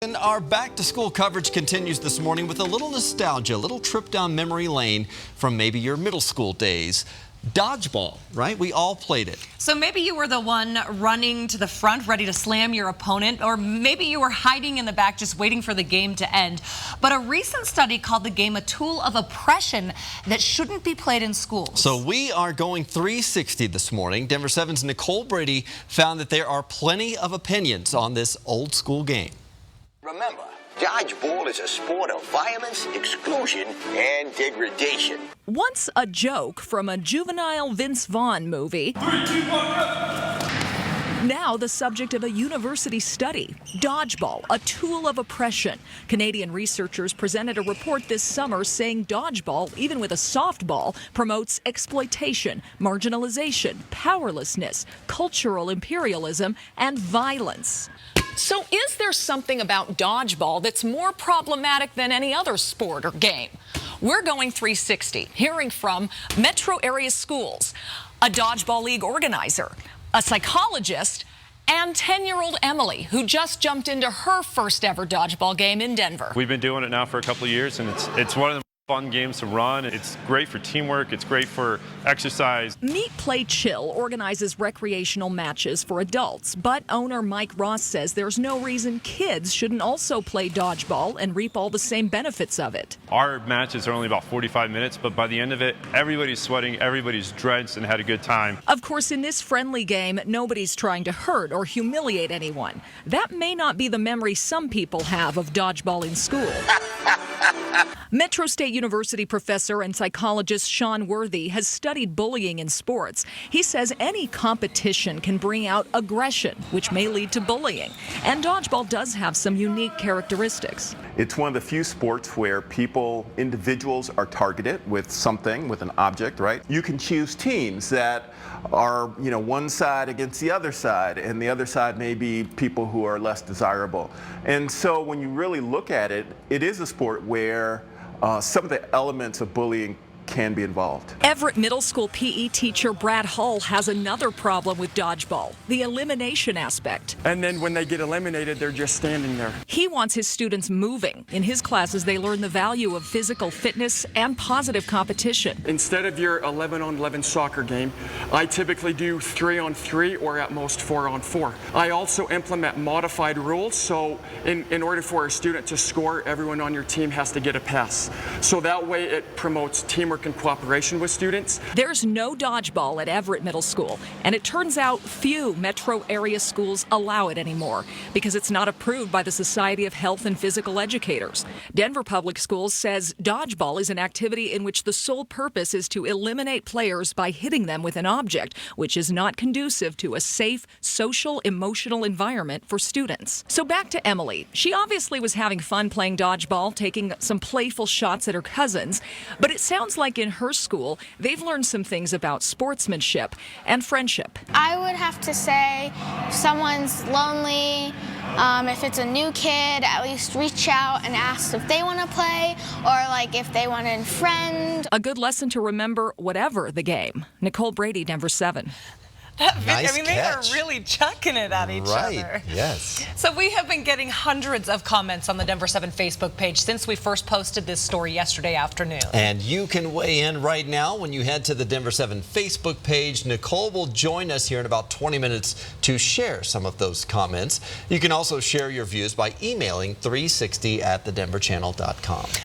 And our back-to-school coverage continues this morning with a little nostalgia, a little trip down memory lane from maybe your middle school days. Dodgeball, right? We all played it. So maybe you were the one running to the front, ready to slam your opponent, or maybe you were hiding in the back just waiting for the game to end. But a recent study called the game a tool of oppression that shouldn't be played in schools. So we are going 360 this morning. Denver 7's Nicole Brady found that there are plenty of opinions on this old school game. Remember, dodgeball is a sport of violence, exclusion, and degradation. Once a joke from a juvenile Vince Vaughn movie, 3, 2, 1, go! Now the subject of a university study, dodgeball, a tool of oppression. Canadian researchers presented a report this summer saying dodgeball, even with a softball, promotes exploitation, marginalization, powerlessness, cultural imperialism, and violence. So is there something about dodgeball that's more problematic than any other sport or game? We're going 360, hearing from metro area schools, a dodgeball league organizer, a psychologist, and 10-year-old Emily, who just jumped into her first ever dodgeball game in Denver. We've been doing it now for a couple of years, and it's one of the fun games to run. It's great for teamwork. It's great for exercise. Meet Play Chill organizes recreational matches for adults, but owner Mike Ross says there's no reason kids shouldn't also play dodgeball and reap all the same benefits of it. Our matches are only about 45 minutes, but by the end of it, everybody's sweating, everybody's drenched, and had a good time. Of course, in this friendly game, nobody's trying to hurt or humiliate anyone. That may not be the memory some people have of dodgeball in school. Metro State University professor and psychologist Sean Worthy has studied bullying in sports. He says any competition can bring out aggression, which may lead to bullying. And dodgeball does have some unique characteristics. It's one of the few sports where individuals are targeted with something, with an object, right? You can choose teams that are, one side against the other side, and the other side may be people who are less desirable. And so when you really look at it, it is a sport where some of the elements of bullying can be involved. Everett Middle School PE teacher Brad Hull has another problem with dodgeball, the elimination aspect. And then when they get eliminated, they're just standing there. He wants his students moving. In his classes, they learn the value of physical fitness and positive competition. Instead of your 11-on-11 soccer game, I typically do 3-on-3 or at most 4-on-4. I also implement modified rules, so in order for a student to score, everyone on your team has to get a pass. So that way it promotes teamwork and cooperation with students. There's no dodgeball at Everett Middle School, and it turns out few metro area schools allow it anymore because it's not approved by the Society of Health and Physical Educators. Denver Public Schools says dodgeball is an activity in which the sole purpose is to eliminate players by hitting them with an object, which is not conducive to a safe, social, emotional environment for students. So back to Emily. She obviously was having fun playing dodgeball, taking some playful shots at her cousins, but it sounds like in her school, they've learned some things about sportsmanship and friendship. I would have to say if someone's lonely, if it's a new kid, at least reach out and ask if they want to play or if they want to friend. A good lesson to remember whatever the game. Nicole Brady, Denver 7. Nice they catch. are really chucking it at each other. Yes. So we have been getting hundreds of comments on the Denver 7 Facebook page since we first posted this story yesterday afternoon. And you can weigh in right now when you head to the Denver 7 Facebook page. Nicole will join us here in about 20 minutes to share some of those comments. You can also share your views by emailing 360@thedenverchannel.com.